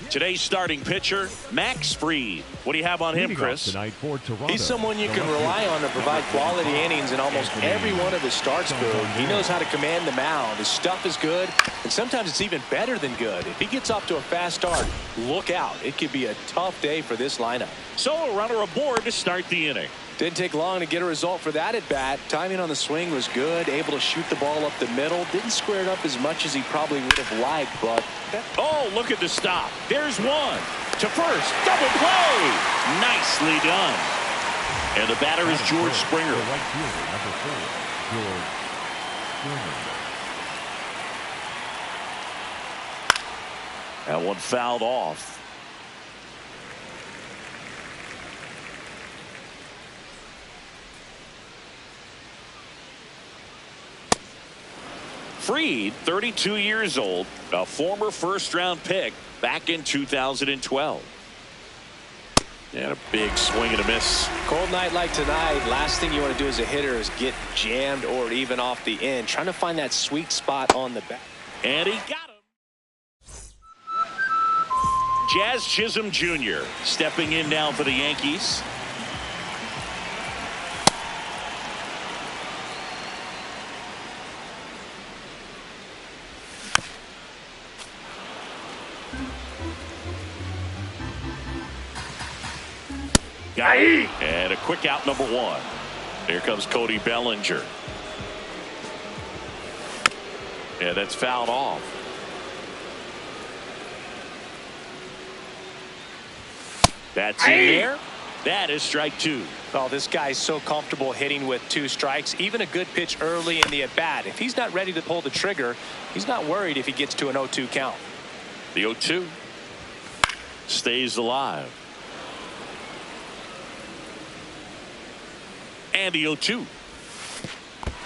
Today's starting pitcher, Max Fried. What do you have on him, Chris? Tonight for Toronto, he's someone you can rely on to provide quality innings in almost every one of his starts. He knows how to command the mound. His stuff is good, and sometimes it's even better than good. If he gets off to a fast start, look out. It could be a tough day for this lineup. So a runner aboard to start the inning. Didn't take long to get a result for that at bat. Timing on the swing was good. Able to shoot the ball up the middle. Didn't square it up as much as he probably would have liked, but... Oh, look at the stop. There's one. To first. Double play. Nicely done. And the batter is George Springer. Right fielder, number 4, George Springer. That one fouled off. Fried, 32 years old, a former first-round pick back in 2012. And a big swing and a miss. Cold night like tonight, last thing you want to do as a hitter is get jammed or even off the end. Trying to find that sweet spot on the bat. And he got him. Jazz Chisholm Jr. stepping in now for the Yankees. And a quick out, number 1. Here comes Cody Bellinger. Yeah, that's fouled off. That's in there. That is strike 2. Oh, this guy's so comfortable hitting with 2 strikes. Even a good pitch early in the at-bat. If he's not ready to pull the trigger, he's not worried if he gets to an 0-2 count. The 0-2 stays alive. And the 0-2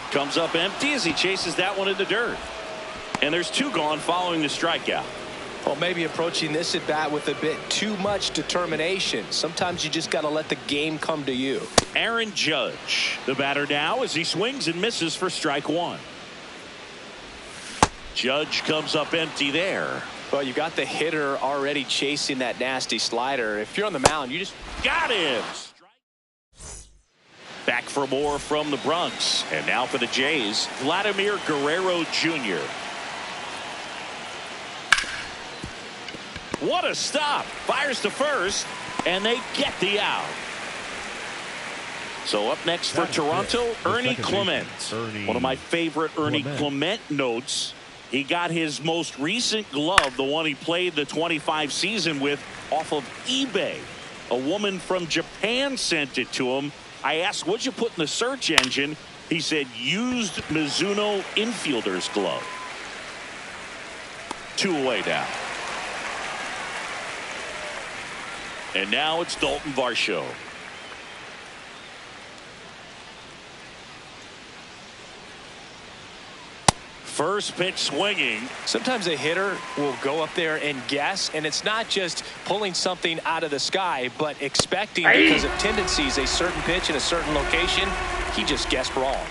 comes up empty as he chases that one in the dirt. And there's 2 gone following the strikeout. Well, maybe approaching this at bat with a bit too much determination. Sometimes you just got to let the game come to you. Aaron Judge, the batter now, as he swings and misses for strike 1. Judge comes up empty there. Well, you got the hitter already chasing that nasty slider. If you're on the mound, you just got him. Back for more from the Bronx. And now for the Jays, Vladimir Guerrero Jr. What a stop. Fires to first, and they get the out. So up next for Toronto, Ernie Clement. One of my favorite Ernie Clement notes. He got his most recent glove, the one he played the 25 season with, off of eBay. A woman from Japan sent it to him. I asked, what'd you put in the search engine? He said, used Mizuno infielder's glove. 2 away now. And now it's Dalton Varsho. First pitch swinging. Sometimes a hitter will go up there and guess, and it's not just pulling something out of the sky, but expecting because of tendencies a certain pitch in a certain location. He just guessed wrong.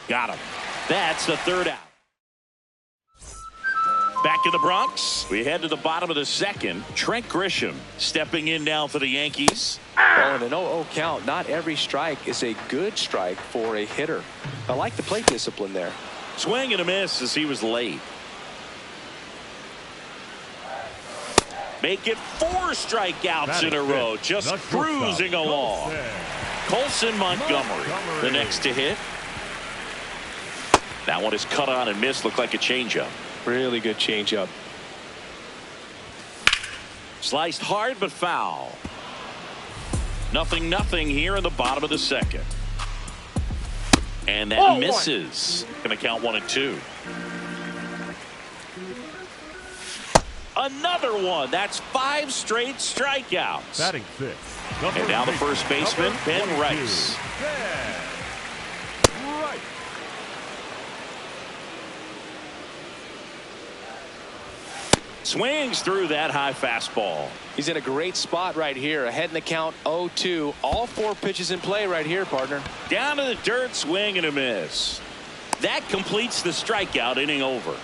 Got him. That's the 3rd out. Back in the Bronx, we head to the bottom of the 2nd. Trent Grisham stepping in now for the Yankees. Well, in an 0-0 count, not every strike is a good strike for a hitter. I like the plate discipline there. Swing and a miss as he was late. Make it 4 strikeouts in a row, just cruising along. Colson Montgomery, the next to hit. That one is cut on and missed, looked like a changeup. Really good changeup. Sliced hard but foul. 0-0 here in the bottom of the 2nd. And that misses. Going to count 1 and 2. Another one. That's 5 straight strikeouts. Batting 5th. And now the first baseman, Ben Rice. Swings through that high fastball. He's in a great spot right here. Ahead in the count 0-2. All 4 pitches in play right here, partner. Down to the dirt, swing and a miss. That completes the strikeout inning over.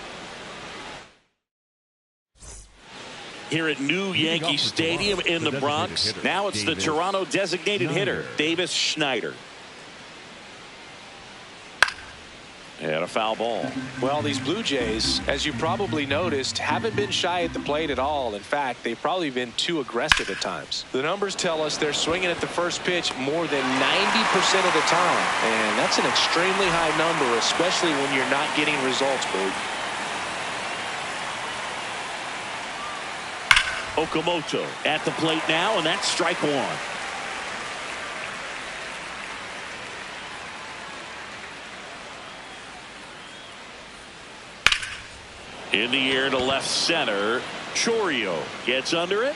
here at New Yankee Stadium in the Bronx. Now it's the Toronto designated hitter, Davis Schneider. And a foul ball. Well, these Blue Jays, as you probably noticed, haven't been shy at the plate at all. In fact, they've probably been too aggressive at times. The numbers tell us they're swinging at the first pitch more than 90% of the time. And that's an extremely high number, especially when you're not getting results, Boog. Okamoto at the plate now, and that's strike one. In the air to left center. Chourio gets under it.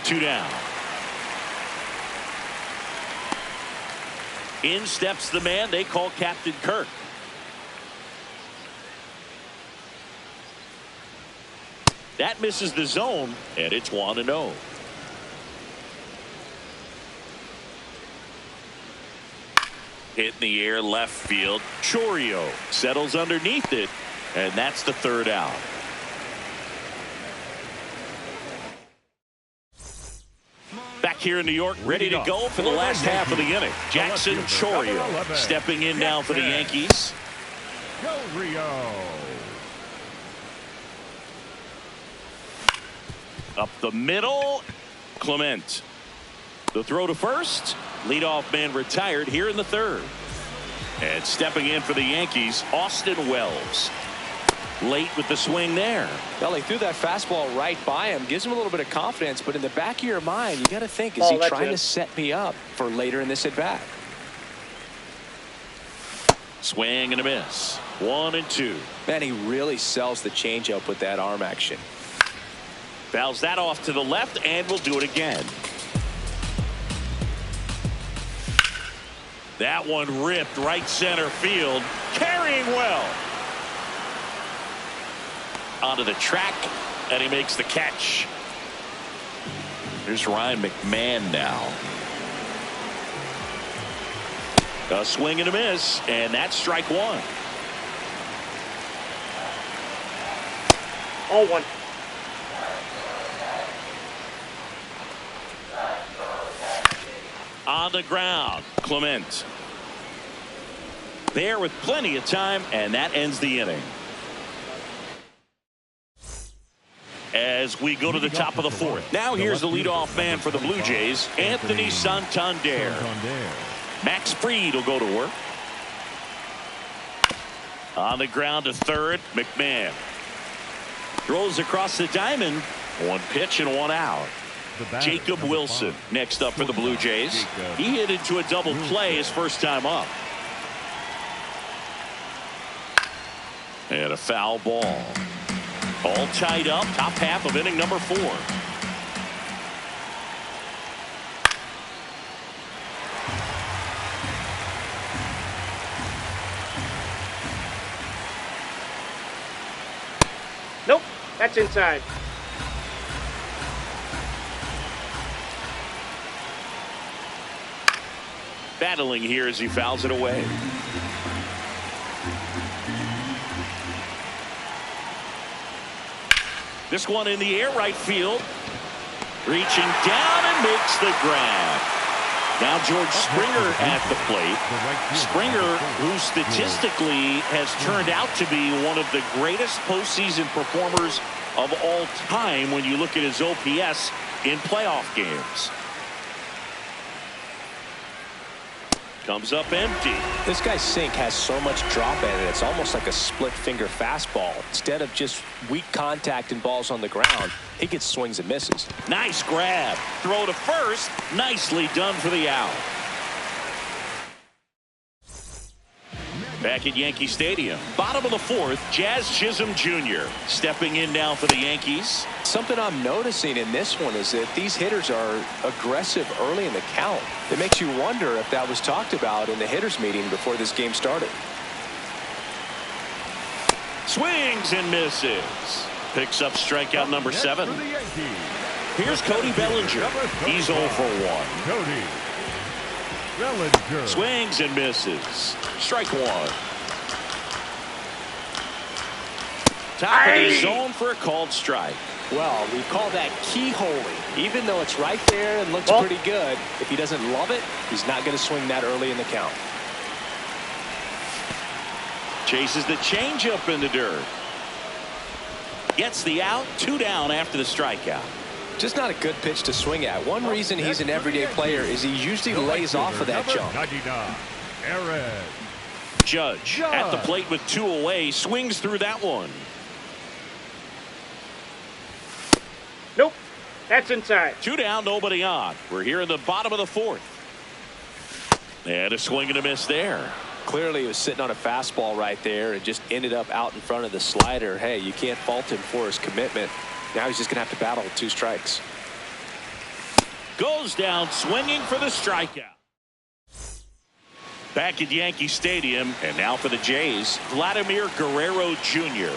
2 down. In steps the man they call Captain Kirk. That misses the zone, and it's 1-0. Hit in the air left field. Chourio settles underneath it. And that's the 3rd out. Back here in New York, ready to go for the last half of the inning. Jackson Chourio stepping in now for the Yankees. Go Rio. Up the middle, Clement. The throw to first. Leadoff man retired here in the 3rd. And stepping in for the Yankees, Austin Wells. Late with the swing there. Well, he threw that fastball right by him. Gives him a little bit of confidence, but in the back of your mind, you got to think, is he trying to set me up for later in this at bat? Swing and a miss. 1-2. Man, he really sells the changeup with that arm action. Fouls that off to the left, and will do it again. That one ripped right center field. Carrying well. Onto the track, and he makes the catch. Here's Ryan McMahon now. A swing and a miss, and that's strike one. 0-1. On the ground, Clement. There with plenty of time, and that ends the inning. As we go to the top of the 4th. Now here's the leadoff man for the Blue Jays, Anthony Santander. Max Fried will go to work. On the ground to 3rd, McMahon. Throws across the diamond. 1 pitch and 1 out. Jacob Wilson next up for the Blue Jays. He hit into a double play his first time up. And a foul ball. All tied up, top half of inning number 4. Nope, that's inside. Battling here as he fouls it away. This one in the air right field. Reaching down and makes the grab. Now George Springer at the plate. Springer, who statistically has turned out to be one of the greatest postseason performers of all time when you look at his OPS in playoff games. Comes up empty. This guy's sink has so much drop in it. It's almost like a split finger fastball. Instead of just weak contact and balls on the ground, he gets swings and misses. Nice grab. Throw to first. Nicely done for the out. Back at Yankee Stadium. Bottom of the 4th, Jazz Chisholm Jr. stepping in now for the Yankees. Something I'm noticing in this one is that these hitters are aggressive early in the count. It makes you wonder if that was talked about in the hitters meeting before this game started. Swings and misses. Picks up strikeout number 7. Here's Cody Bellinger. He's 0 for 1. Cody Bellinger. Swings and misses. Strike 1. Top of the zone for a called strike. Well, we call that keyholing. Even though it's right there and looks pretty good, if he doesn't love it, he's not going to swing that early in the count. Chases the changeup in the dirt. Gets the out. 2 down after the strikeout. Just not a good pitch to swing at. One reason he's an everyday player is he usually lays off of that jump. 99, Aaron Judge at the plate with 2 away. Swings through that one. Nope. That's inside. 2 down, nobody on. We're here in the bottom of the 4th. And a swing and a miss there. Clearly he was sitting on a fastball right there and just ended up out in front of the slider. Hey, you can't fault him for his commitment. Now he's just going to have to battle with 2 strikes. Goes down swinging for the strikeout. Back at Yankee Stadium, and now for the Jays, Vladimir Guerrero Jr.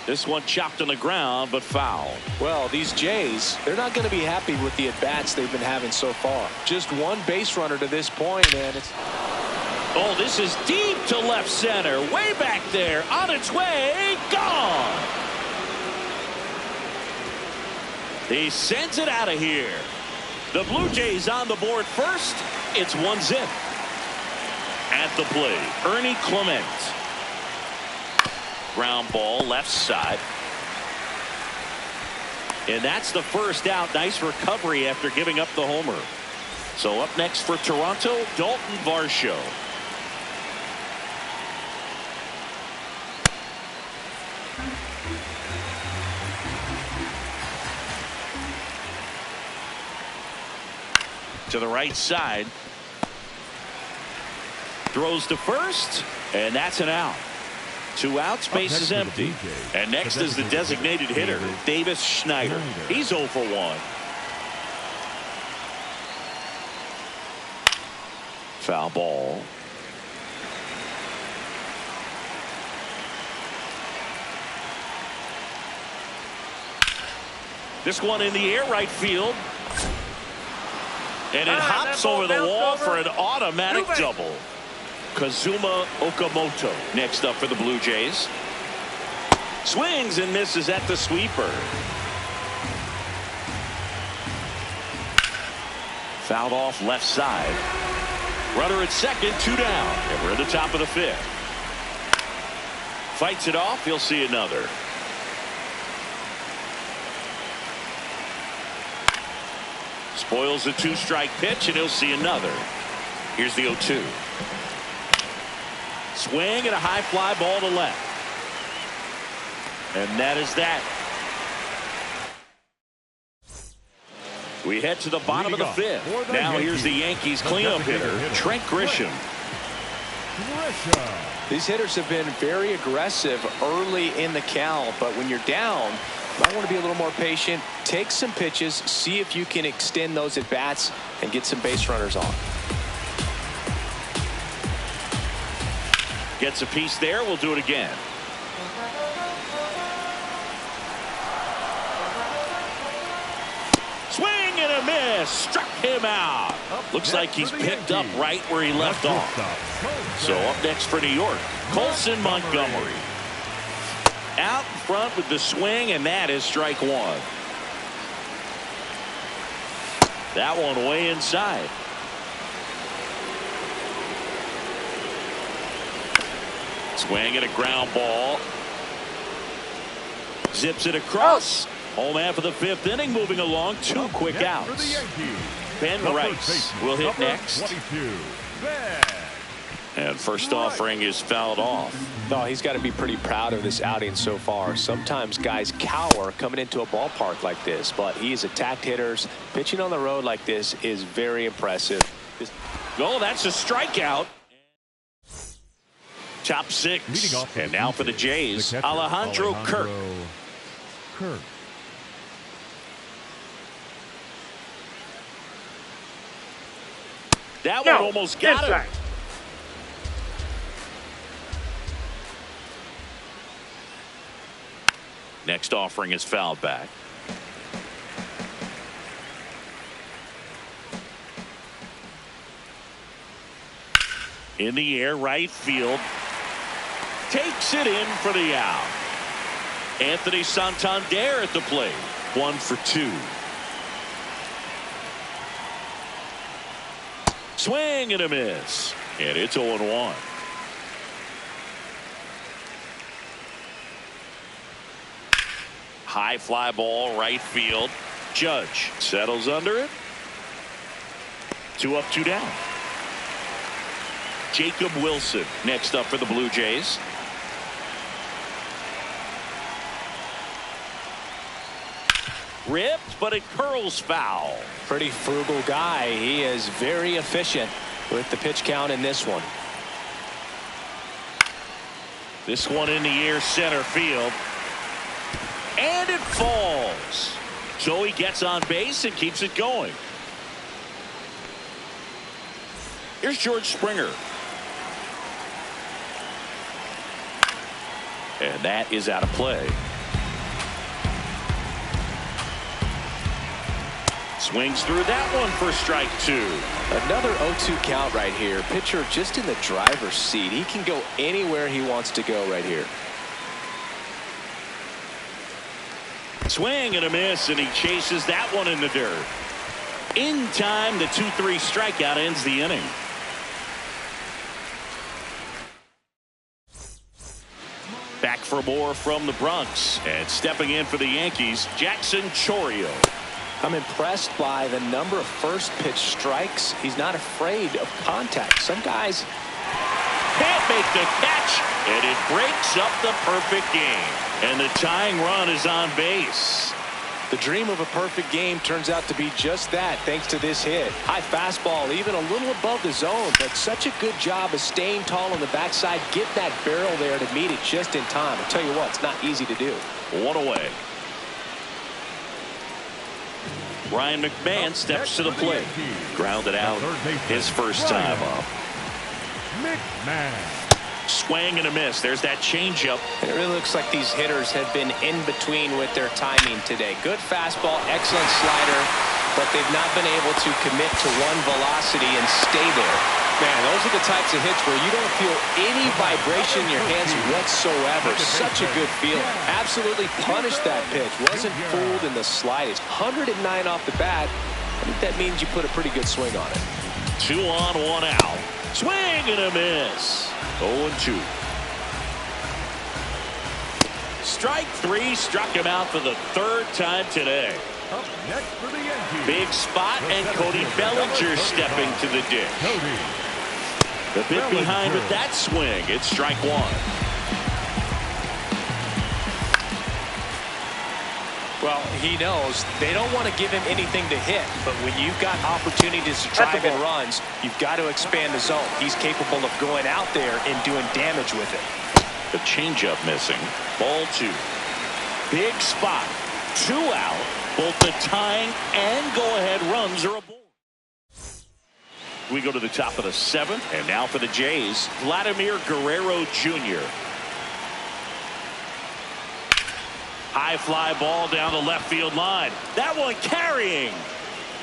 This one chopped on the ground, but foul. Well, these Jays, they're not going to be happy with the at-bats they've been having so far. Just 1 base runner to this point, and it's... Oh, this is deep to left center. Way back there. On its way. Gone. He sends it out of here. The Blue Jays on the board first. It's 1-0. At the plate, Ernie Clement. Ground ball left side. And that's the first out. Nice recovery after giving up the homer. So up next for Toronto, Dalton Varsho. To the right side. Throws to first. And that's an out. 2 outs, base is empty. And next is the designated hitter, Davis Schneider. He's 0 for 1. Foul ball. This one in the air, right field. And it hops over the wall for an automatic double. Kazuma Okamoto next up for the Blue Jays. Swings and misses at the sweeper. Fouled off left side. Runner at second, 2 down. And we're at the top of the 5th. Fights it off. He'll see another. Spoils the 2-strike pitch, and he'll see another. Here's the 0-2. Swing and a high fly ball to left. And that is that. We head to the bottom of the 5th. Now here's the Yankees cleanup hitter, Trent Grisham. These hitters have been very aggressive early in the count, but when you're down, you might want to be a little more patient. Take some pitches, see if you can extend those at bats and get some base runners on. Gets a piece there. We'll do it again. Swing and a miss. Struck him out. Looks like he's picked up right where he left off. So up next for New York, Colson Montgomery. Out in front with the swing, and that is strike 1. That one way inside. Swing and a ground ball. Zips it across. Home half of the 5th inning, moving along. 2 quick outs. Ben Rice will hit next. And first offering is fouled off. No, he's got to be pretty proud of this outing so far. Sometimes guys cower coming into a ballpark like this, but he's attacked hitters. Pitching on the road like this is very impressive. Oh, that's a strikeout. Top 6. And now for the Jays, Alejandro Kirk. That one almost got him. Next offering is fouled back. In the air, right field. Takes it in for the out. Anthony Santander at the plate. 1 for 2. Swing and a miss. And it's 0-1. High fly ball right field. Judge settles under it. 2 up, 2 down. Jacob Wilson next up for the Blue Jays. Ripped, but it curls foul. Pretty frugal guy. He is very efficient with the pitch count in this one. This one in the air, center field. And it falls. So he gets on base and keeps it going. Here's George Springer. And that is out of play. Swings through that one for strike 2. Another 0-2 count right here. Pitcher just in the driver's seat. He can go anywhere he wants to go right here. Swing and a miss, and he chases that one in the dirt. In time, the 2-3 strikeout ends the inning. Back for more from the Bronx, and stepping in for the Yankees, Jackson Chourio. I'm impressed by the number of first pitch strikes. He's not afraid of contact. Some guys Can't make the catch, and it breaks up the perfect game. And the tying run is on base. The dream of a perfect game turns out to be just that, thanks to this hit. High fastball, even a little above the zone, but such a good job of staying tall on the backside. Get that barrel there to meet it just in time. I'll tell you what, it's not easy to do. 1 away. Ryan McMahon steps to the plate. Grounded out his first time up. McMahon. Swing and a miss. There's that changeup. And it really looks like these hitters have been in between with their timing today. Good fastball, excellent slider, but they've not been able to commit to one velocity and stay there. Man, those are the types of hits where you don't feel any vibration in your hands whatsoever. Such a good feeling. Absolutely punished that pitch. Wasn't fooled in the slightest. 109 off the bat. I think that means you put a pretty good swing on it. 2 on, 1 out. Swing and a miss. 0-2. Strike 3 struck him out for the 3rd time today. Up next for the Yankees. Big spot, and Cody Bellinger stepping to the dish. The bit behind with that swing. It's strike 1. Well, he knows they don't want to give him anything to hit, but when you've got opportunities to drive in runs, you've got to expand the zone. He's capable of going out there and doing damage with it. The changeup missing. Ball 2. Big spot. 2 out. Both the tying and go-ahead runs are aboard. We go to the top of the 7th, and now for the Jays, Vladimir Guerrero Jr. High fly ball down the left field line. That one carrying.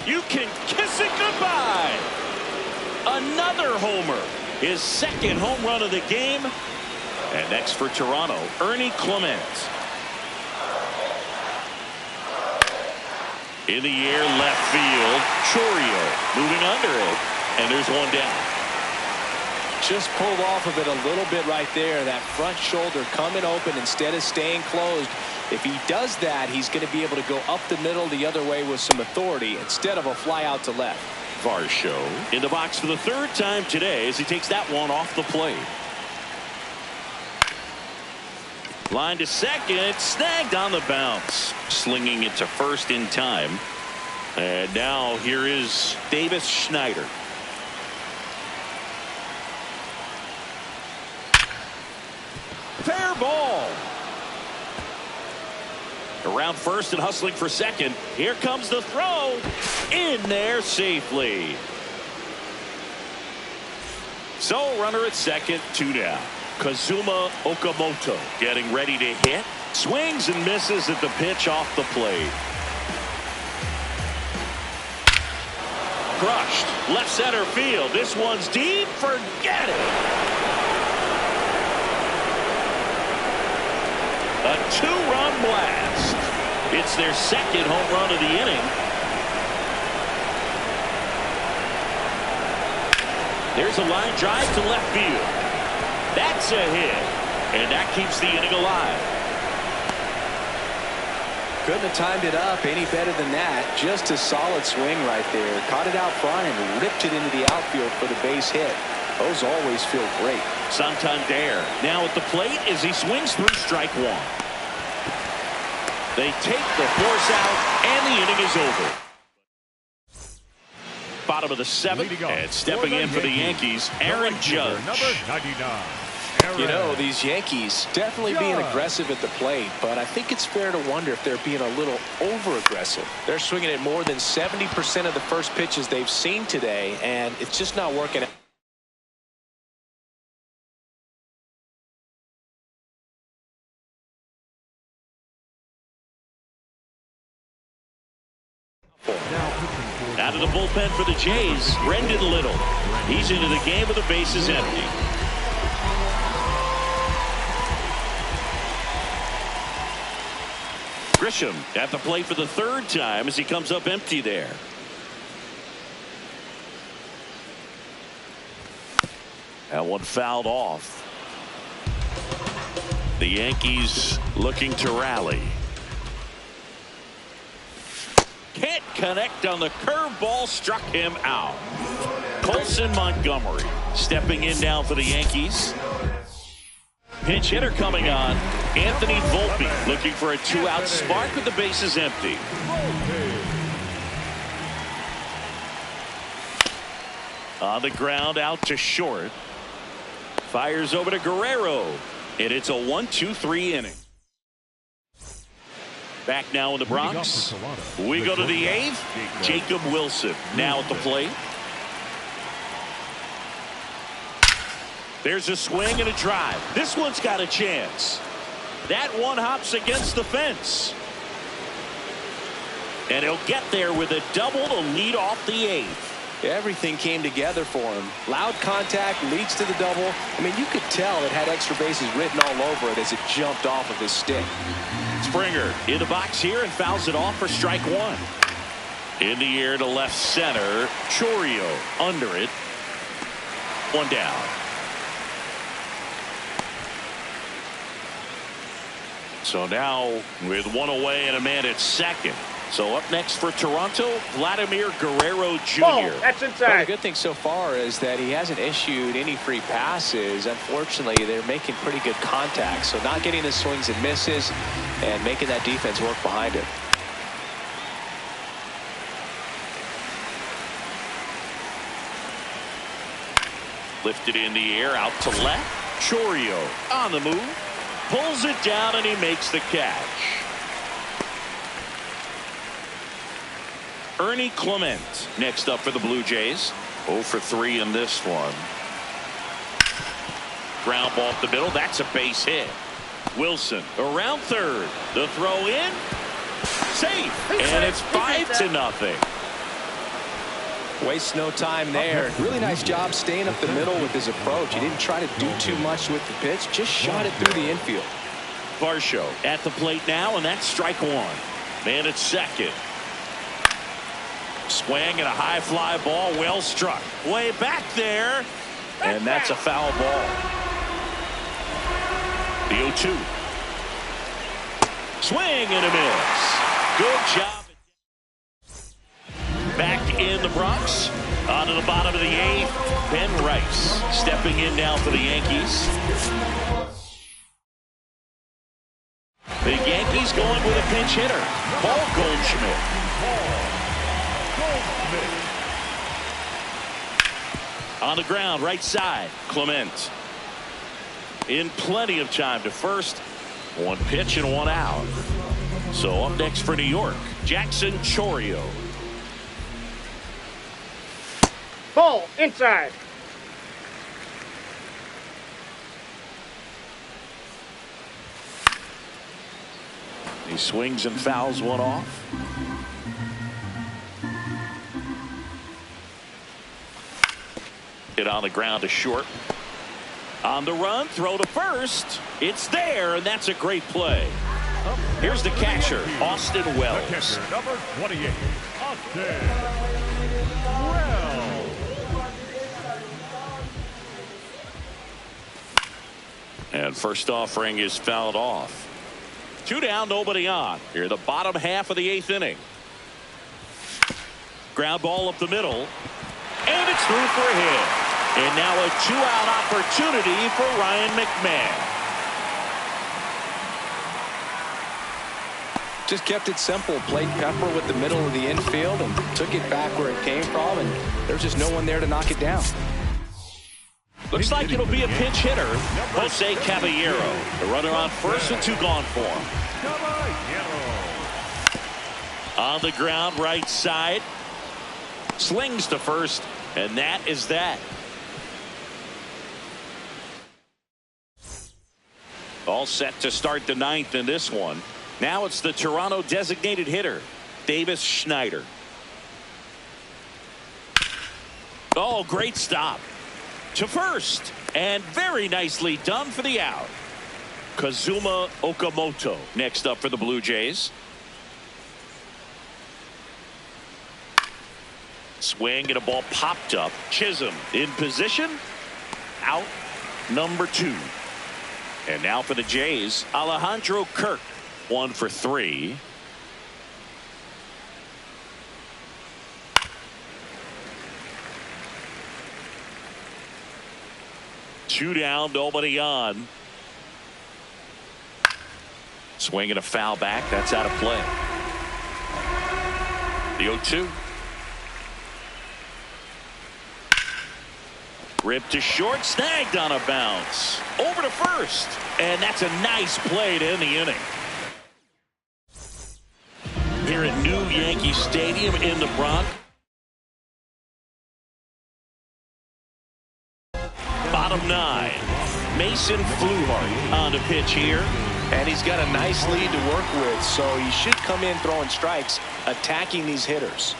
You can kiss it goodbye. Another homer. His 2nd home run of the game. And next for Toronto, Ernie Clement. In the air, left field. Chourio moving under it. And there's 1 down. Just pulled off of it a little bit right there. That front shoulder coming open instead of staying closed. If he does that, he's going to be able to go up the middle the other way with some authority instead of a fly out to left. Varsho in the box for the 3rd time today as he takes that one off the plate. Line to second, snagged on the bounce. Slinging it to first in time. And now here is Davis Schneider. Fair ball. Around first and hustling for second. Here comes the throw. In there safely. So runner at second, 2 down. Kazuma Okamoto getting ready to hit. Swings and misses at the pitch off the plate. Crushed. Left center field. This one's deep. Forget it. A two-run blast. It's their second home run of the inning. There's a line drive to left field. That's a hit. And that keeps the inning alive. Couldn't have timed it up any better than that. Just a solid swing right there. Caught it out front and ripped it into the outfield for the base hit. Those always feel great. Santander now at the plate as he swings through strike one. They take the force out, and the inning is over. Bottom of the seventh, and stepping in for the Yankees, Aaron Judge. Number 99. You know, these Yankees definitely being aggressive at the plate, but I think it's fair to wonder if they're being a little over-aggressive. They're swinging at more than 70% of the first pitches they've seen today, and it's just not working out. Out of the bullpen for the Jays, Brendan Little. He's into the game with the bases empty. Grisham at the plate for the third time as he comes up empty there. That one fouled off. The Yankees looking to rally. Can't connect on the curveball, struck him out. Colson Montgomery stepping in now for the Yankees. Pinch hitter coming on. Anthony Volpe looking for a two-out spark with the bases empty. On the ground out to short. Fires over to Guerrero. And it's a 1-2-3 inning. Back now in the Bronx. We go to the eighth. Jacob Wilson now at the plate. There's a swing and a drive. This one's got a chance. That one hops against the fence. And he'll get there with a double to lead off the eighth. Everything came together for him. Loud contact leads to the double. I mean, you could tell it had extra bases written all over it as it jumped off of his stick. Springer in the box here and fouls it off for strike one. In the air to left center. Chourio under it. One down. So now with one away and a man at second. So up next for Toronto, Vladimir Guerrero Jr. Oh, that's inside. Well, the good thing so far is that he hasn't issued any free passes. Unfortunately, they're making pretty good contact. So not getting the swings and misses and making that defense work behind it. Lifted in the air out to left. Chourio on the move. Pulls it down and he makes the catch. Ernie Clement next up for the Blue Jays. 0 for 3 in this one. Ground ball up the middle. That's a base hit. Wilson around third. The throw in. Safe. And it's 5-0. Wastes no time there. Really nice job staying up the middle with his approach. He didn't try to do too much with the pitch. Just shot it through the infield. Varsho at the plate now, and that's strike one. Man at second. Swing and a high fly ball, well struck. Way back there, and that's a foul ball. The 0-2. Swing and a miss. Good job. Back in the Bronx. Onto the bottom of the eighth. Ben Rice stepping in now for the Yankees. The Yankees going with a pinch hitter. Paul Goldschmidt. On the ground, right side, Clement. In plenty of time to first. One pitch and one out. So up next for New York, Jackson Chourio. Ball inside. He swings and fouls one off. Hit on the ground to short. On the run, throw to first. It's there, and that's a great play. Here's the catcher, Austin Wells. The catcher, number 28, Austin Wells. And first offering is fouled off. 2 down, nobody on. Here the bottom half of the 8th inning. Ground ball up the middle. And it's through for a hit. And now a 2-out opportunity for Ryan McMahon. Just kept it simple. Played Pepper with the middle of the infield and took it back where it came from. And there's just no one there to knock it down. Looks like it'll be a pinch hitter, Jose Caballero. The runner on first with 2 gone for him. On the ground, right side. Slings to first, and that is that. All set to start the 9th in this one. Now it's the Toronto designated hitter, Davis Schneider. Oh, great stop. To first, and very nicely done for the out. Kazuma Okamoto next up for the Blue Jays. Swing and a ball popped up. Chisholm in position. Out number 2. And now for the Jays, Alejandro Kirk, 1 for 3. Two down, nobody on. Swing and a foul back. That's out of play. The 0-2. Ripped to short, snagged on a bounce. Over to first. And that's a nice play to end the inning. Here at New Yankee Stadium in the Bronx. Bottom 9. Mason Fluharty on the pitch here. And he's got a nice lead to work with, so he should come in throwing strikes, attacking these hitters.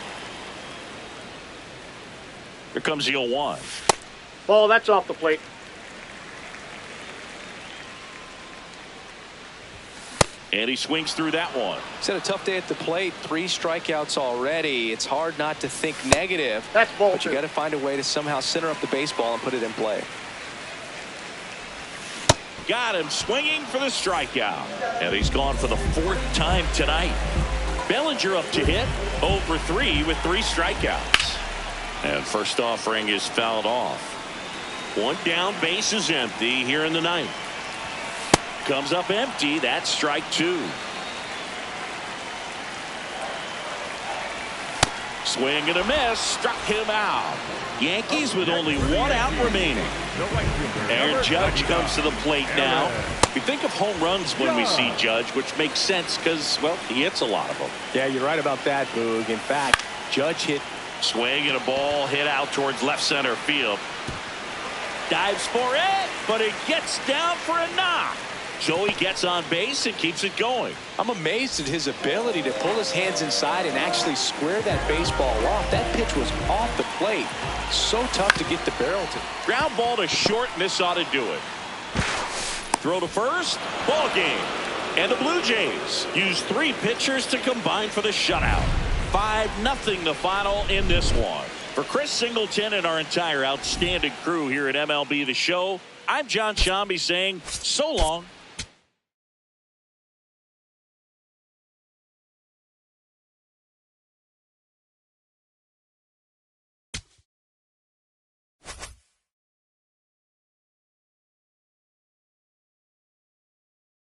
Here comes the 0-1. Ball, that's off the plate. And he swings through that one. He's had a tough day at the plate. 3 strikeouts already. It's hard not to think negative. That's ball, but you got to find a way to somehow center up the baseball and put it in play. Got him swinging for the strikeout. And he's gone for the 4th time tonight. Bellinger up to hit. 0 for 3 with 3 strikeouts. And first offering is fouled off. 1 down, base is empty here in the 9th. Comes up empty. That's strike 2. Swing and a miss. Struck him out. Yankees with only 1 out remaining. Aaron Judge comes to the plate now. We think of home runs when we see Judge, which makes sense because, well, he hits a lot of them. Yeah, you're right about that, Boog. In fact, Judge hit. Swing and a ball hit out towards left center field. Dives for it, but it gets down for a knock. Joey gets on base and keeps it going. I'm amazed at his ability to pull his hands inside and actually square that baseball off. That pitch was off the plate. So tough to get the barrel to. Ground ball to short, and this ought to do it. Throw to first, ball game. And the Blue Jays use 3 pitchers to combine for the shutout. 5-0 the final in this one. For Chris Singleton and our entire outstanding crew here at MLB The Show, I'm John Shambi saying so long.